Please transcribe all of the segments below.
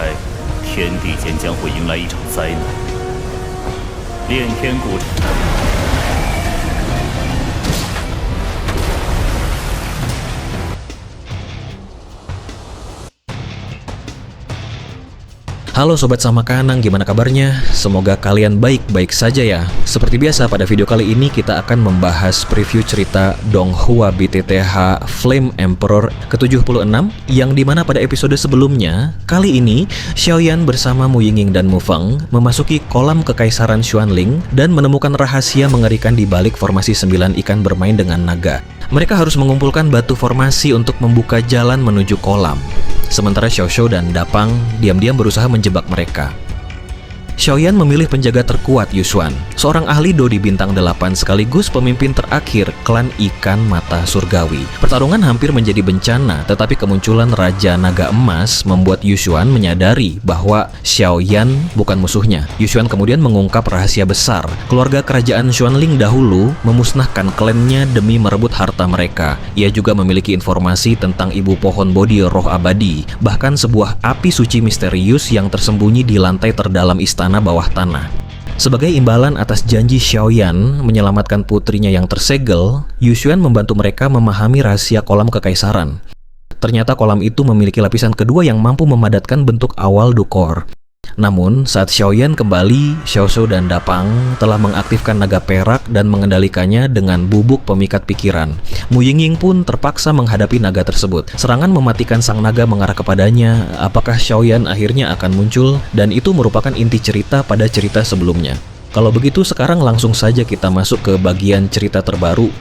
开，天地间将会迎来一场灾难。炼天古。Halo Sobat Samakanang, gimana kabarnya? Semoga kalian baik-baik saja ya. Seperti biasa, pada video kali ini kita akan membahas preview cerita Donghua BTTH Flame Emperor ke-76, yang dimana pada episode sebelumnya, kali ini Xiaoyan bersama Mu Yingying dan Mu Feng memasuki kolam kekaisaran Xuanling dan menemukan rahasia mengerikan di balik formasi 9 ikan bermain dengan naga. Mereka harus mengumpulkan batu formasi untuk membuka jalan menuju kolam. Sementara Xiao Shou dan Dapang diam-diam berusaha menjebak mereka. Xiaoyan memilih penjaga terkuat Yusuan, seorang ahli Do di bintang 8 sekaligus pemimpin terakhir klan ikan mata surgawi. Pertarungan hampir menjadi bencana, tetapi kemunculan Raja Naga Emas membuat Yusuan menyadari bahwa Xiaoyan bukan musuhnya. Yusuan kemudian mengungkap rahasia besar. Keluarga kerajaan Xuanling dahulu memusnahkan klannya demi merebut harta mereka. Ia juga memiliki informasi tentang ibu pohon Bodhi roh abadi, bahkan sebuah api suci misterius yang tersembunyi di lantai terdalam istana bawah tanah. Sebagai imbalan atas janji Xiaoyan menyelamatkan putrinya yang tersegel, Yusuan membantu mereka memahami rahasia kolam kekaisaran. Ternyata kolam itu memiliki lapisan kedua yang mampu memadatkan bentuk awal Dukor. Namun, saat Xiaoyan kembali, Xiao Shou dan Dapang telah mengaktifkan naga perak dan mengendalikannya dengan bubuk pemikat pikiran. Mu Yingying pun terpaksa menghadapi naga tersebut. Serangan mematikan sang naga mengarah kepadanya. Apakah Xiaoyan akhirnya akan muncul? Dan itu merupakan inti cerita pada cerita sebelumnya. Kalau begitu, sekarang langsung saja kita masuk ke bagian cerita terbaru.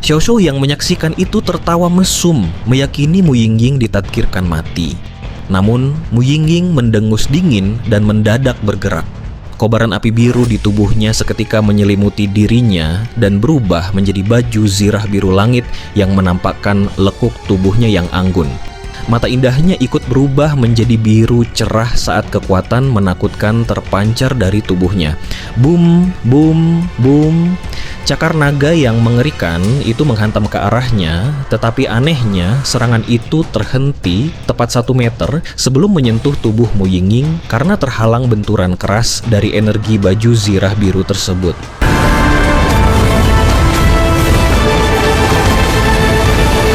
Xiao Shou yang menyaksikan itu tertawa mesum, meyakini Mu Yingying ditadkirkan mati. Namun, Mu Yingying mendengus dingin dan mendadak bergerak. Kobaran api biru di tubuhnya seketika menyelimuti dirinya dan berubah menjadi baju zirah biru langit yang menampakkan lekuk tubuhnya yang anggun. Mata indahnya ikut berubah menjadi biru cerah saat kekuatan menakutkan terpancar dari tubuhnya. Boom, boom, boom. Cakar naga yang mengerikan itu menghantam ke arahnya, tetapi anehnya serangan itu terhenti tepat 1 meter sebelum menyentuh tubuh Mu Yingying karena terhalang benturan keras dari energi baju zirah biru tersebut.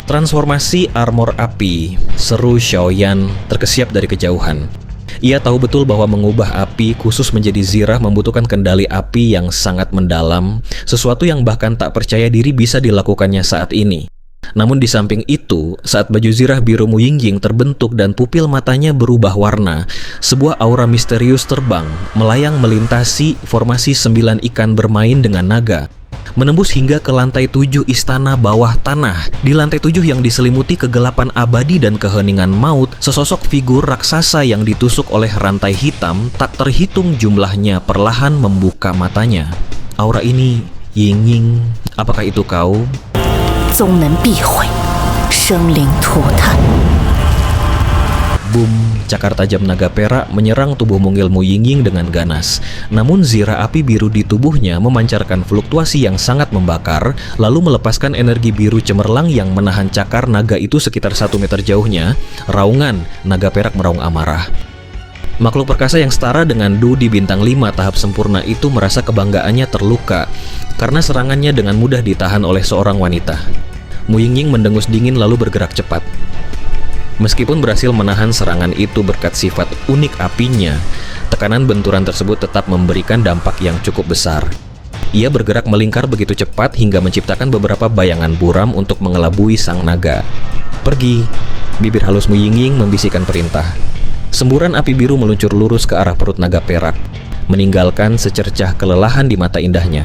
Transformasi armor api, seru Xiaoyan terkesiap dari kejauhan. Ia tahu betul bahwa mengubah api khusus menjadi zirah membutuhkan kendali api yang sangat mendalam, sesuatu yang bahkan tak percaya diri bisa dilakukannya saat ini. Namun di samping itu, saat baju zirah biru Mu Yingying terbentuk dan pupil matanya berubah warna, sebuah aura misterius terbang, melayang melintasi formasi 9 ikan bermain dengan naga, menembus hingga ke lantai 7 istana bawah tanah. Di lantai 7 yang diselimuti kegelapan abadi dan keheningan maut, sesosok figur raksasa yang ditusuk oleh rantai hitam tak terhitung jumlahnya perlahan membuka matanya. Aura ini, Yingying, apakah itu kau? 宗门必毁，生灵涂炭。 Boom, cakar tajam naga perak menyerang tubuh mungil Mu Yingying dengan ganas. Namun zirah api biru di tubuhnya memancarkan fluktuasi yang sangat membakar, lalu melepaskan energi biru cemerlang yang menahan cakar naga itu sekitar 1 meter jauhnya. Raungan, naga perak meraung amarah. Makhluk perkasa yang setara dengan Du di bintang 5 tahap sempurna itu merasa kebanggaannya terluka karena serangannya dengan mudah ditahan oleh seorang wanita. Mu Yingying mendengus dingin lalu bergerak cepat. Meskipun berhasil menahan serangan itu berkat sifat unik apinya, tekanan benturan tersebut tetap memberikan dampak yang cukup besar. Ia bergerak melingkar begitu cepat hingga menciptakan beberapa bayangan buram untuk mengelabui sang naga. Pergi, bibir halus Mu Yingying membisikkan perintah. Semburan api biru meluncur lurus ke arah perut naga perak, meninggalkan secercah kelelahan di mata indahnya.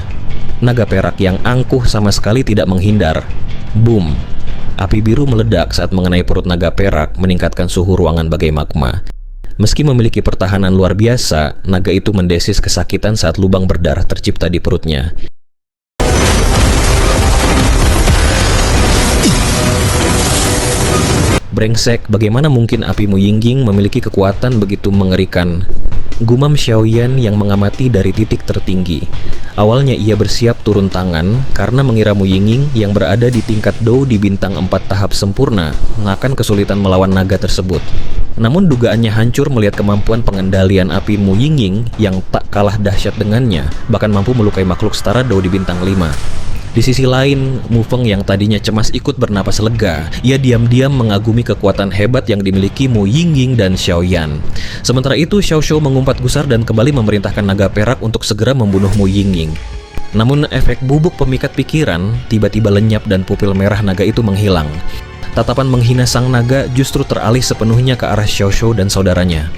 Naga perak yang angkuh sama sekali tidak menghindar. Boom! Api biru meledak saat mengenai perut naga perak, meningkatkan suhu ruangan bagai magma. Meski memiliki pertahanan luar biasa, naga itu mendesis kesakitan saat lubang berdarah tercipta di perutnya. Brengsek, bagaimana mungkin api Mu Yingying memiliki kekuatan begitu mengerikan? Gumam Xiaoyan yang mengamati dari titik tertinggi. Awalnya ia bersiap turun tangan karena mengira Mu Yingying yang berada di tingkat Dou di bintang 4 tahap sempurna akan kesulitan melawan naga tersebut. Namun dugaannya hancur melihat kemampuan pengendalian api Mu Yingying yang tak kalah dahsyat dengannya, bahkan mampu melukai makhluk setara Dou di bintang 5. Di sisi lain, Mu Feng yang tadinya cemas ikut bernapas lega. Ia diam-diam mengagumi kekuatan hebat yang dimiliki Mu Yingying dan Xiaoyan. Sementara itu, Xiao Shou mengumpat gusar dan kembali memerintahkan naga perak untuk segera membunuh Mu Yingying. Namun efek bubuk pemikat pikiran tiba-tiba lenyap dan pupil merah naga itu menghilang. Tatapan menghina sang naga justru teralih sepenuhnya ke arah Xiao Shou dan saudaranya.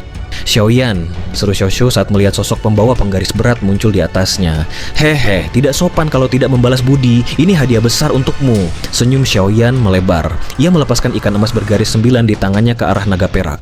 "Xiaoyan," seru Xiao Shou saat melihat sosok pembawa penggaris berat muncul di atasnya. "Hehe, tidak sopan kalau tidak membalas budi. Ini hadiah besar untukmu." Senyum Xiaoyan melebar. Ia melepaskan ikan emas bergaris 9 di tangannya ke arah naga perak.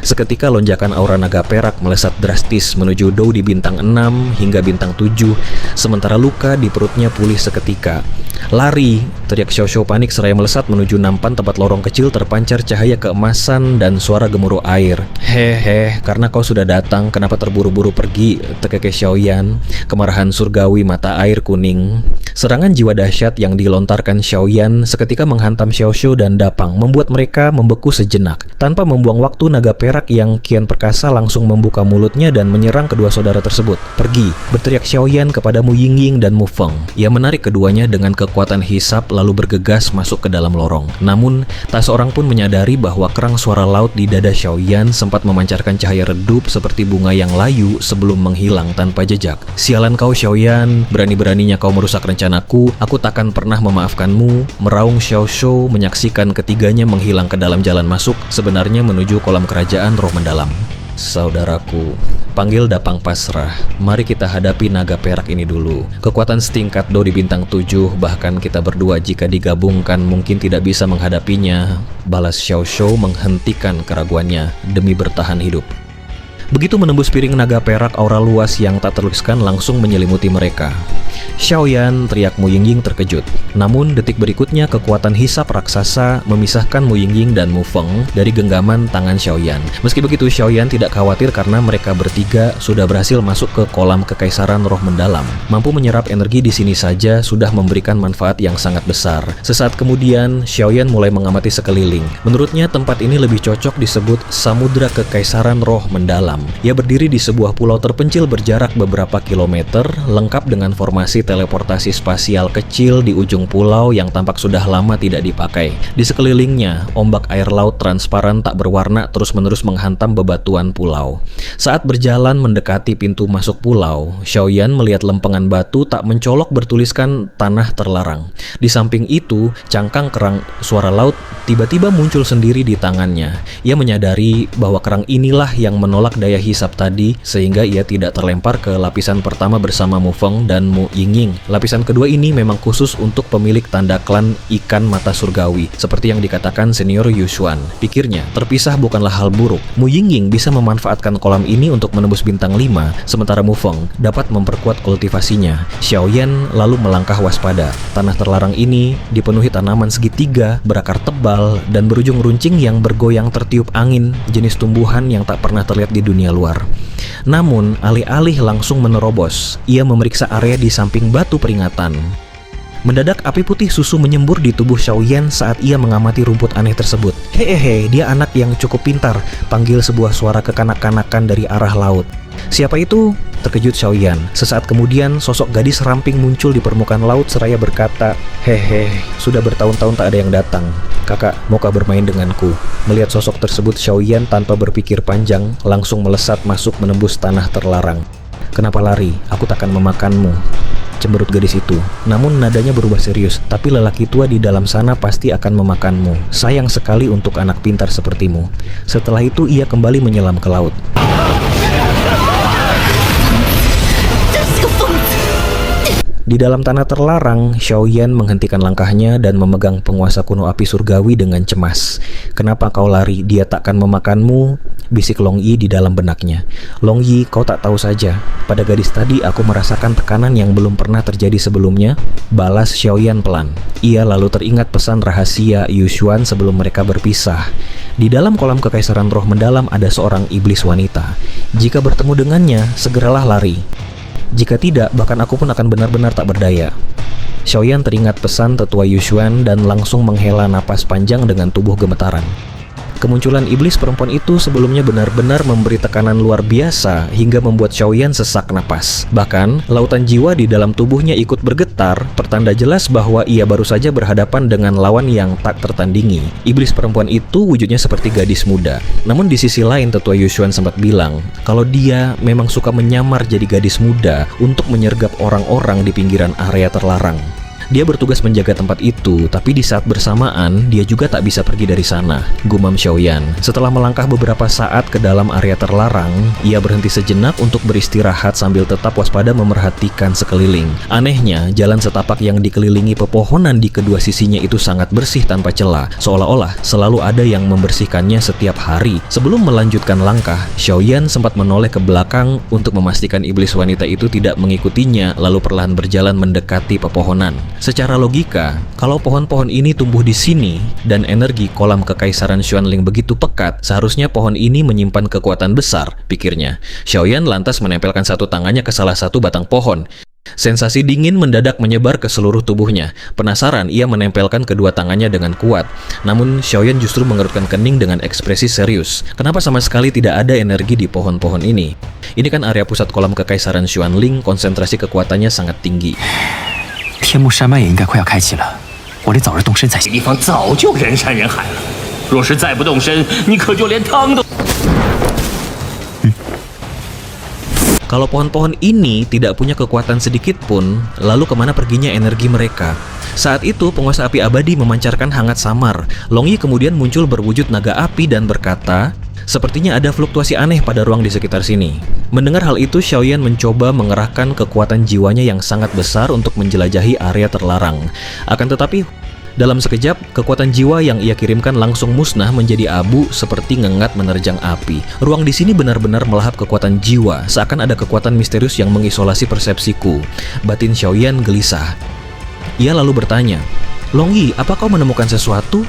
Seketika lonjakan aura naga perak melesat drastis menuju Dou di bintang 6 hingga bintang 7, sementara luka di perutnya pulih seketika. "Lari!" teriak Xiao Shou panik seraya melesat menuju nampan tempat lorong kecil terpancar cahaya keemasan dan suara gemuruh air. "Hehe, karena kau sudah datang, kenapa terburu-buru pergi?" tekeke Xiaoyan, kemarahan surgawi mata air kuning. Serangan jiwa dahsyat yang dilontarkan Xiaoyan seketika menghantam Xiao Shou dan Dapang, membuat mereka membeku sejenak. Tanpa membuang waktu, naga perak yang kian perkasa langsung membuka mulutnya dan menyerang kedua saudara tersebut. "Pergi!" berteriak Xiaoyan kepada Mu Yingying dan Mu Feng. Ia menarik keduanya dengan kekuatan hisap lalu bergegas masuk ke dalam lorong. Namun, tak seorang pun menyadari bahwa kerang suara laut di dada Xiaoyan sempat memancarkan cahaya redup seperti bunga yang layu sebelum menghilang tanpa jejak. "Sialan kau Xiaoyan, berani-beraninya kau merusak rencanaku, aku takkan pernah memaafkanmu," meraung Xiao Shou menyaksikan ketiganya menghilang ke dalam jalan masuk sebenarnya menuju kolam kerajaan roh mendalam. "Saudaraku," panggil Dapang pasrah, "mari kita hadapi naga perak ini dulu. Kekuatan setingkat Dou di bintang 7, bahkan kita berdua jika digabungkan mungkin tidak bisa menghadapinya," balas Xiao Shou menghentikan keraguannya demi bertahan hidup. Begitu menembus piring naga perak, aura luas yang tak terlukiskan langsung menyelimuti mereka. "Xiaoyan!" teriak Mu Yingying terkejut. Namun detik berikutnya kekuatan hisap raksasa memisahkan Mu Yingying dan Mu Feng dari genggaman tangan Xiaoyan. Meski begitu, Xiaoyan tidak khawatir karena mereka bertiga sudah berhasil masuk ke kolam kekaisaran roh mendalam. Mampu menyerap energi di sini saja sudah memberikan manfaat yang sangat besar. Sesaat kemudian, Xiaoyan mulai mengamati sekeliling. Menurutnya tempat ini lebih cocok disebut Samudra Kekaisaran Roh Mendalam. Ia berdiri di sebuah pulau terpencil berjarak beberapa kilometer, lengkap dengan formasi teleportasi spasial kecil di ujung pulau yang tampak sudah lama tidak dipakai. Di sekelilingnya, ombak air laut transparan tak berwarna terus-menerus menghantam bebatuan pulau. Saat berjalan mendekati pintu masuk pulau, Xiaoyan melihat lempengan batu tak mencolok bertuliskan tanah terlarang. Di samping itu, cangkang kerang suara laut tiba-tiba muncul sendiri di tangannya. Ia menyadari bahwa kerang inilah yang menolak daya hisap tadi, sehingga ia tidak terlempar ke lapisan pertama bersama Mu Feng dan Mu Yingying. Lapisan kedua ini memang khusus untuk pemilik tanda klan ikan mata surgawi, seperti yang dikatakan senior Yushuan. Pikirnya, terpisah bukanlah hal buruk. Mu Yingying bisa memanfaatkan kolam ini untuk menembus bintang 5, sementara Mu Feng dapat memperkuat kultivasinya. Xiaoyan lalu melangkah waspada. Tanah terlarang ini dipenuhi tanaman segitiga, berakar tebal, dan berujung runcing yang bergoyang tertiup angin, jenis tumbuhan yang tak pernah terlihat di dunia luar. Namun, alih-alih langsung menerobos, ia memeriksa area di samping batu peringatan. Mendadak api putih susu menyembur di tubuh Xiaoyan saat ia mengamati rumput aneh tersebut. "Hehehe, dia anak yang cukup pintar," panggil sebuah suara kekanak-kanakan dari arah laut. "Siapa itu?" terkejut Xiaoyan. Sesaat kemudian, sosok gadis ramping muncul di permukaan laut seraya berkata, "Hehe, sudah bertahun-tahun tak ada yang datang. Kakak, maukah bermain denganku?" Melihat sosok tersebut, Xiaoyan tanpa berpikir panjang langsung melesat masuk menembus tanah terlarang. "Kenapa lari? Aku takkan memakanmu," cemberut gadis itu. Namun nadanya berubah serius. "Tapi lelaki tua di dalam sana pasti akan memakanmu. Sayang sekali untuk anak pintar sepertimu." Setelah itu ia kembali menyelam ke laut. Di dalam tanah terlarang, Xiaoyan menghentikan langkahnya dan memegang penguasa kuno api surgawi dengan cemas. "Kenapa kau lari? Dia takkan memakanmu," bisik Long Yi di dalam benaknya. "Long Yi, kau tak tahu saja. Pada gadis tadi aku merasakan tekanan yang belum pernah terjadi sebelumnya," balas Xiaoyan pelan. Ia lalu teringat pesan rahasia Yushuan sebelum mereka berpisah. Di dalam kolam kekaisaran roh mendalam ada seorang iblis wanita. Jika bertemu dengannya, segeralah lari. Jika tidak, bahkan aku pun akan benar-benar tak berdaya. Xiaoyan teringat pesan tetua Yushuan dan langsung menghela napas panjang dengan tubuh gemetaran. Kemunculan iblis perempuan itu sebelumnya benar-benar memberi tekanan luar biasa hingga membuat Xiaoyan sesak napas. Bahkan, lautan jiwa di dalam tubuhnya ikut bergetar, pertanda jelas bahwa ia baru saja berhadapan dengan lawan yang tak tertandingi. Iblis perempuan itu wujudnya seperti gadis muda. Namun di sisi lain, tetua Yushuan sempat bilang kalau dia memang suka menyamar jadi gadis muda untuk menyergap orang-orang di pinggiran area terlarang. Dia bertugas menjaga tempat itu, tapi di saat bersamaan, dia juga tak bisa pergi dari sana, gumam Xiaoyan. Setelah melangkah beberapa saat ke dalam area terlarang, ia berhenti sejenak untuk beristirahat sambil tetap waspada memerhatikan sekeliling. Anehnya, jalan setapak yang dikelilingi pepohonan di kedua sisinya itu sangat bersih tanpa celah, seolah-olah selalu ada yang membersihkannya setiap hari. Sebelum melanjutkan langkah, Xiaoyan sempat menoleh ke belakang untuk memastikan iblis wanita itu tidak mengikutinya, lalu perlahan berjalan mendekati pepohonan. Secara logika, kalau pohon-pohon ini tumbuh di sini dan energi kolam kekaisaran Xuanling begitu pekat, seharusnya pohon ini menyimpan kekuatan besar, pikirnya. Xiaoyan lantas menempelkan satu tangannya ke salah satu batang pohon. Sensasi dingin mendadak menyebar ke seluruh tubuhnya. Penasaran, ia menempelkan kedua tangannya dengan kuat. Namun Xiaoyan justru mengerutkan kening dengan ekspresi serius. Kenapa sama sekali tidak ada energi di pohon-pohon ini? Ini kan area pusat kolam kekaisaran Xuanling, konsentrasi kekuatannya sangat tinggi. 天幕山脉也应该快要开启了，我得早日动身才行。地方早就人山人海了，若是再不动身，你可就连汤都…… Kalau pohon-pohon ini tidak punya kekuatan sedikit pun, lalu kemana perginya energi mereka? Saat itu, penguasa api abadi memancarkan hangat samar. Long Yi kemudian muncul berwujud naga api dan berkata, sepertinya ada fluktuasi aneh pada ruang di sekitar sini. Mendengar hal itu, Xiaoyan mencoba mengerahkan kekuatan jiwanya yang sangat besar untuk menjelajahi area terlarang. Akan tetapi, dalam sekejap, kekuatan jiwa yang ia kirimkan langsung musnah menjadi abu seperti ngengat menerjang api. Ruang di sini benar-benar melahap kekuatan jiwa, seakan ada kekuatan misterius yang mengisolasi persepsiku. Batin Xiaoyan gelisah. Ia lalu bertanya, Long Yi, apa kau menemukan sesuatu?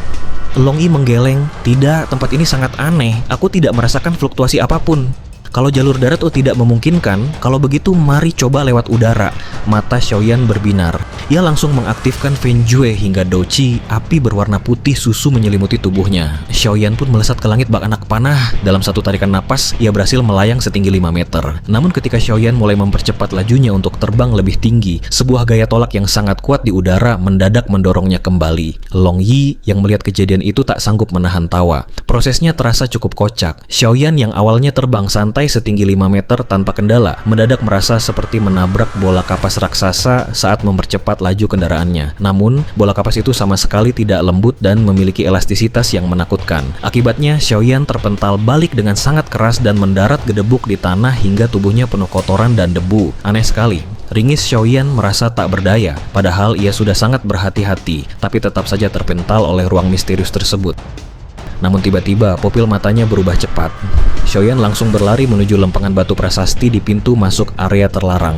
Long Yi menggeleng, tidak, tempat ini sangat aneh, aku tidak merasakan fluktuasi apapun. Kalau jalur darat tidak memungkinkan, kalau begitu mari coba lewat udara. Mata Xiaoyan berbinar. Ia langsung mengaktifkan Fenjue hingga Douqi, api berwarna putih susu menyelimuti tubuhnya. Xiaoyan pun melesat ke langit bak anak panah. Dalam satu tarikan napas, ia berhasil melayang setinggi 5 meter. Namun ketika Xiaoyan mulai mempercepat lajunya untuk terbang lebih tinggi, sebuah gaya tolak yang sangat kuat di udara mendadak mendorongnya kembali. Long Yi yang melihat kejadian itu tak sanggup menahan tawa. Prosesnya terasa cukup kocak. Xiaoyan yang awalnya terbang santai setinggi 5 meter tanpa kendala, mendadak merasa seperti menabrak bola kapas raksasa saat mempercepat laju kendaraannya. Namun, bola kapas itu sama sekali tidak lembut dan memiliki elastisitas yang menakutkan. Akibatnya, Xiaoyan terpental balik dengan sangat keras dan mendarat gedebuk di tanah hingga tubuhnya penuh kotoran dan debu. Aneh sekali. Ringis Xiaoyan merasa tak berdaya, padahal ia sudah sangat berhati-hati, tapi tetap saja terpental oleh ruang misterius tersebut. Namun tiba-tiba pupil matanya berubah cepat. Xiaoyan langsung berlari menuju lempengan batu prasasti di pintu masuk area terlarang.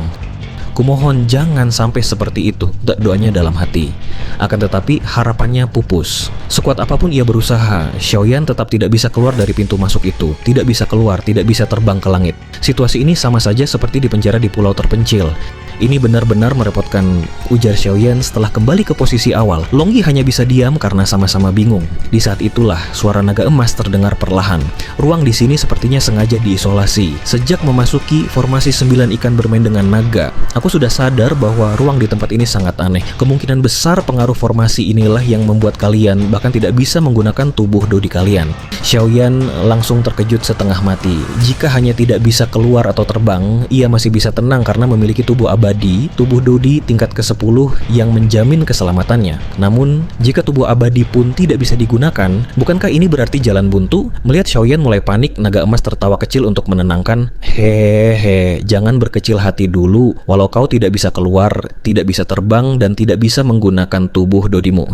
Kumohon jangan sampai seperti itu, doanya dalam hati. Akan tetapi harapannya pupus. Sekuat apapun ia berusaha, Xiaoyan tetap tidak bisa keluar dari pintu masuk itu. Tidak bisa keluar, tidak bisa terbang ke langit. Situasi ini sama saja seperti di penjara di pulau terpencil. Ini benar-benar merepotkan, ujar Xiaoyan setelah kembali ke posisi awal. Long Yi hanya bisa diam karena sama-sama bingung. Di saat itulah suara naga emas terdengar perlahan. Ruang di sini sepertinya sengaja diisolasi. Sejak memasuki formasi 9 ikan bermain dengan naga, aku sudah sadar bahwa ruang di tempat ini sangat aneh. Kemungkinan besar pengaruh formasi inilah yang membuat kalian bahkan tidak bisa menggunakan tubuh dodi kalian. Xiaoyan langsung terkejut setengah mati. Jika hanya tidak bisa keluar atau terbang, ia masih bisa tenang karena memiliki tubuh abadi, tubuh dodi tingkat ke-10 yang menjamin keselamatannya. Namun, jika tubuh abadi pun tidak bisa digunakan, bukankah ini berarti jalan buntu? Melihat Xiaoyan mulai panik, naga emas tertawa kecil untuk menenangkan. Hehehe, jangan berkecil hati dulu. Walau kau tidak bisa keluar, tidak bisa terbang, dan tidak bisa menggunakan tubuh dodimu.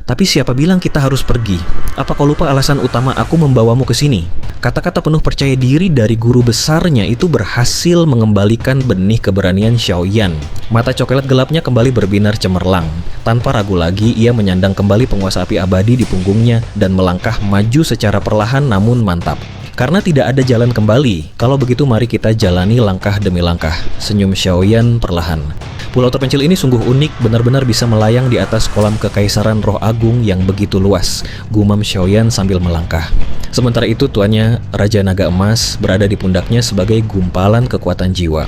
Tapi siapa bilang kita harus pergi? Apa kau lupa alasan utama aku membawamu ke sini? Kata-kata penuh percaya diri dari guru besarnya itu berhasil mengembalikan benih keberanian Xiaoyan. Mata coklat gelapnya kembali berbinar cemerlang. Tanpa ragu lagi, ia menyandang kembali penguasa api abadi di punggungnya dan melangkah maju secara perlahan namun mantap. Karena tidak ada jalan kembali. Kalau begitu mari kita jalani langkah demi langkah. Senyum Xiaoyan perlahan. Pulau terpencil ini sungguh unik, benar-benar bisa melayang di atas kolam kekaisaran roh agung yang begitu luas, gumam Xiaoyan sambil melangkah. Sementara itu tuannya, Raja Naga Emas, berada di pundaknya sebagai gumpalan kekuatan jiwa.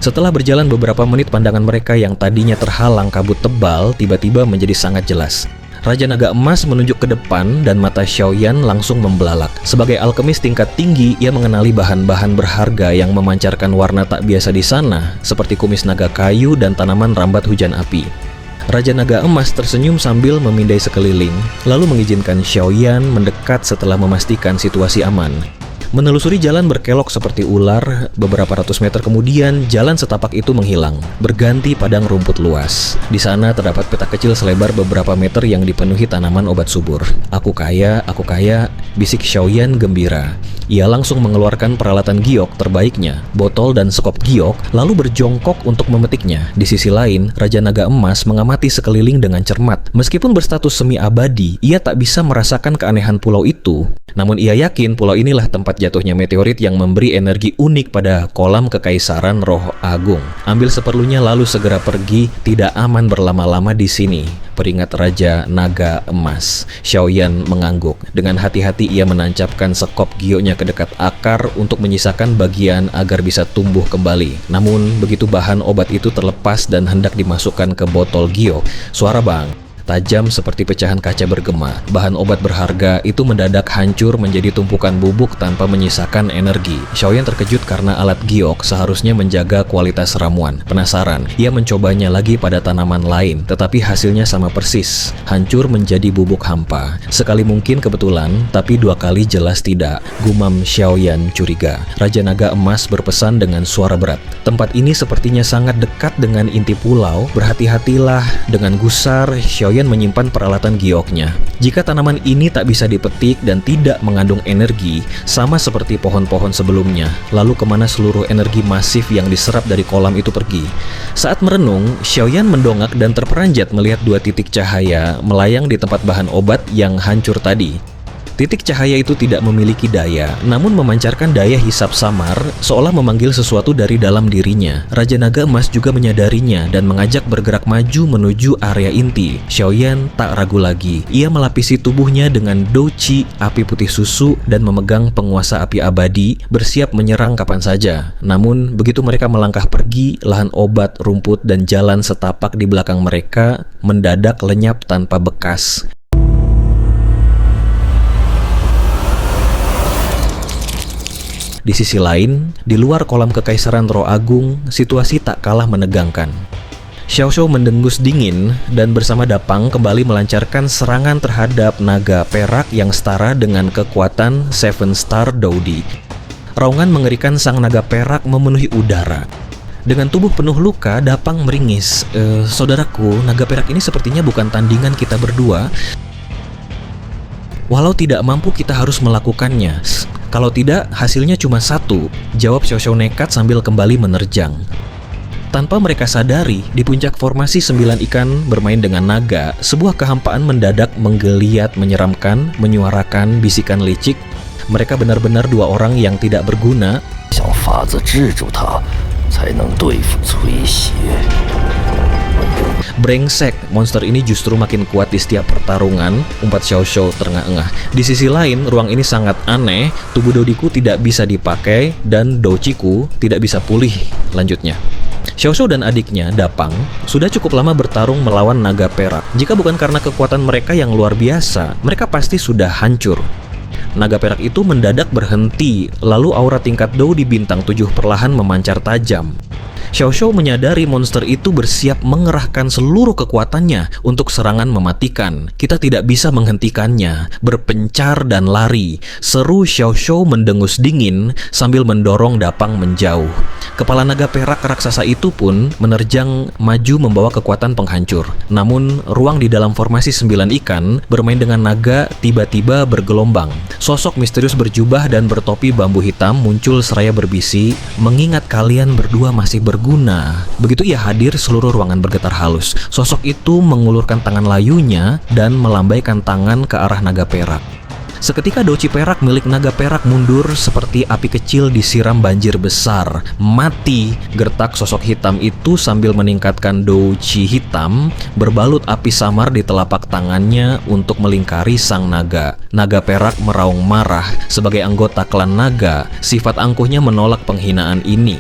Setelah berjalan beberapa menit, pandangan mereka yang tadinya terhalang kabut tebal tiba-tiba menjadi sangat jelas. Raja Naga Emas menunjuk ke depan dan mata Xiaoyan langsung membelalak. Sebagai alkemis tingkat tinggi, ia mengenali bahan-bahan berharga yang memancarkan warna tak biasa di sana, seperti kumis naga kayu dan tanaman rambat hujan api. Raja Naga Emas tersenyum sambil memindai sekeliling, lalu mengizinkan Xiaoyan mendekat setelah memastikan situasi aman. Menelusuri jalan berkelok seperti ular, beberapa ratus meter kemudian jalan setapak itu menghilang, berganti padang rumput luas. Di sana terdapat peta kecil selebar beberapa meter yang dipenuhi tanaman obat subur. Aku kaya, bisik Xiaoyan gembira. Ia langsung mengeluarkan peralatan giok terbaiknya, botol dan sekop giok, lalu berjongkok untuk memetiknya. Di sisi lain, Raja Naga Emas mengamati sekeliling dengan cermat. Meskipun berstatus semi abadi, ia tak bisa merasakan keanehan pulau itu. Namun ia yakin pulau inilah tempat jatuhnya meteorit yang memberi energi unik pada kolam kekaisaran roh agung. Ambil seperlunya lalu segera pergi, tidak aman berlama-lama di sini, peringat Raja Naga Emas. Xiaoyan mengangguk. Dengan hati-hati ia menancapkan sekop gioknya ke dekat akar untuk menyisakan bagian agar bisa tumbuh kembali. Namun begitu bahan obat itu terlepas dan hendak dimasukkan ke botol giok, suara bang tajam seperti pecahan kaca bergema. Bahan obat berharga itu mendadak hancur menjadi tumpukan bubuk tanpa menyisakan energi. Xiaoyan terkejut karena alat giok seharusnya menjaga kualitas ramuan. Penasaran, ia mencobanya lagi pada tanaman lain, tetapi hasilnya sama persis, hancur menjadi bubuk hampa. Sekali mungkin kebetulan, tapi dua kali jelas tidak, gumam Xiaoyan curiga. Raja Naga Emas berpesan dengan suara berat. Tempat ini sepertinya sangat dekat dengan inti pulau, berhati-hatilah. Dengan gusar, Xiaoyan menyimpan peralatan gioknya. Jika tanaman ini tak bisa dipetik dan tidak mengandung energi, sama seperti pohon-pohon sebelumnya, lalu kemana seluruh energi masif yang diserap dari kolam itu pergi? Saat merenung, Xiaoyan mendongak dan terperanjat melihat dua titik cahaya melayang di tempat bahan obat yang hancur tadi. Titik cahaya itu tidak memiliki daya, namun memancarkan daya hisap samar, seolah memanggil sesuatu dari dalam dirinya. Raja Naga Emas juga menyadarinya dan mengajak bergerak maju menuju area inti. Xiaoyan tak ragu lagi. Ia melapisi tubuhnya dengan douqi, api putih susu, dan memegang penguasa api abadi, bersiap menyerang kapan saja. Namun, begitu mereka melangkah pergi, lahan obat, rumput, dan jalan setapak di belakang mereka mendadak lenyap tanpa bekas. Di sisi lain, di luar kolam kekaisaran roh agung, situasi tak kalah menegangkan. Xiao Shou mendengus dingin dan bersama Dapang kembali melancarkan serangan terhadap naga perak yang setara dengan kekuatan Seven Star Daudi. Raungan mengerikan sang naga perak memenuhi udara. Dengan tubuh penuh luka, Dapang meringis. Saudaraku, naga perak ini sepertinya bukan tandingan kita berdua. Walau tidak mampu, kita harus melakukannya. Kalau tidak, hasilnya cuma satu, jawab Xiao Shou nekat sambil kembali menerjang. Tanpa mereka sadari, di puncak formasi 9 ikan bermain dengan naga, sebuah kehampaan mendadak menggeliat menyeramkan, menyuarakan bisikan licik. Mereka benar-benar dua orang yang tidak berguna. Brengsek, monster ini justru makin kuat di setiap pertarungan, umpat Xiao Shou terengah-engah. Di sisi lain, ruang ini sangat aneh, tubuh Dodiku tidak bisa dipakai, dan Douqiku tidak bisa pulih, lanjutnya. Xiao Shou dan adiknya, Dapang, sudah cukup lama bertarung melawan naga perak. Jika bukan karena kekuatan mereka yang luar biasa, mereka pasti sudah hancur. Naga perak itu mendadak berhenti, lalu aura tingkat Dou di bintang 7 perlahan memancar tajam. Xiao Shou menyadari monster itu bersiap mengerahkan seluruh kekuatannya untuk serangan mematikan. Kita tidak bisa menghentikannya. Berpencar dan lari. Seru Xiao Shou mendengus dingin sambil mendorong Dapang menjauh. Kepala naga perak raksasa itu pun menerjang maju membawa kekuatan penghancur. Namun, ruang di dalam formasi 9 ikan bermain dengan naga tiba-tiba bergelombang. Sosok misterius berjubah dan bertopi bambu hitam muncul seraya berbisi, "Mengingat kalian berdua masih berguna." Begitu ia hadir, seluruh ruangan bergetar halus. Sosok itu mengulurkan tangan layunya dan melambaikan tangan ke arah naga perak. Seketika Douci perak milik naga perak mundur seperti api kecil disiram banjir besar. Mati! Gertak sosok hitam itu sambil meningkatkan Douci hitam berbalut api samar di telapak tangannya untuk melingkari sang naga. Naga perak meraung marah. Sebagai anggota klan naga, sifat angkuhnya menolak penghinaan ini.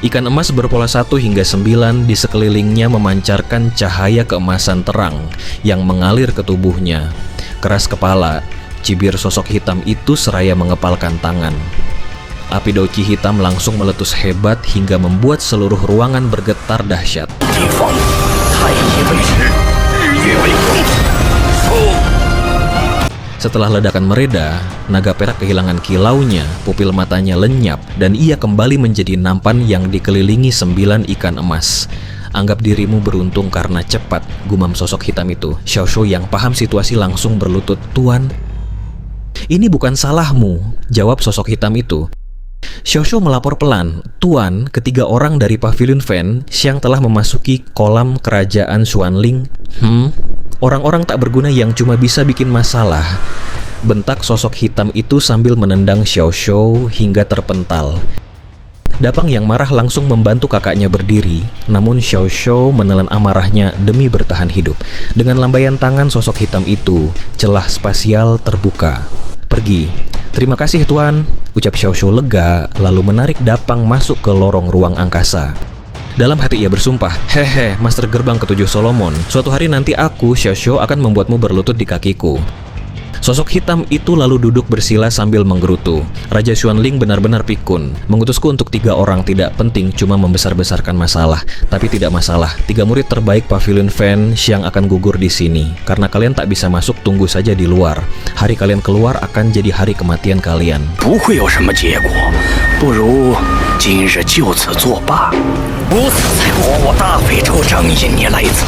Ikan emas berpola 1 hingga 9 di sekelilingnya memancarkan cahaya keemasan terang yang mengalir ke tubuhnya. Keras kepala, cibir sosok hitam itu seraya mengepalkan tangan. Api Douci hitam langsung meletus hebat hingga membuat seluruh ruangan bergetar dahsyat. Setelah ledakan mereda, naga perak kehilangan kilaunya, pupil matanya lenyap, dan ia kembali menjadi nampan yang dikelilingi 9 ikan emas. Anggap dirimu beruntung karena cepat, gumam sosok hitam itu. Xiaoshu yang paham situasi langsung berlutut, "Tuan, ini bukan salahmu," jawab sosok hitam itu. Xiaoshu melapor pelan, "Tuan, ketiga orang dari Pavilion Fan Xiang telah memasuki kolam kerajaan Xuanling." Orang-orang tak berguna yang cuma bisa bikin masalah, bentak sosok hitam itu sambil menendang Xiaoshu hingga terpental. Dapang yang marah langsung membantu kakaknya berdiri, namun Xiaoshu menelan amarahnya demi bertahan hidup. Dengan lambaian tangan sosok hitam itu, celah spasial terbuka. "Pergi." "Terima kasih tuan," ucap Xiaoshu lega, lalu menarik Dapang masuk ke lorong ruang angkasa. Dalam hati ia bersumpah, "Hehe, Master Gerbang Ketujuh Solomon, suatu hari nanti aku, Xiaoshu, akan membuatmu berlutut di kakiku." Sosok hitam itu lalu duduk bersila sambil menggerutu. Raja Xuanling benar-benar pikun. Mengutusku untuk 3 orang tidak penting, cuma membesar-besarkan masalah. Tapi tidak masalah, 3 murid terbaik Pavilion Fan Xiang akan gugur di sini. Karena kalian tak bisa masuk, tunggu saja di luar. Hari kalian keluar akan jadi hari kematian kalian. 不会有什么结果，不如今日就此作罢。如此才果，我大费周章引你来此。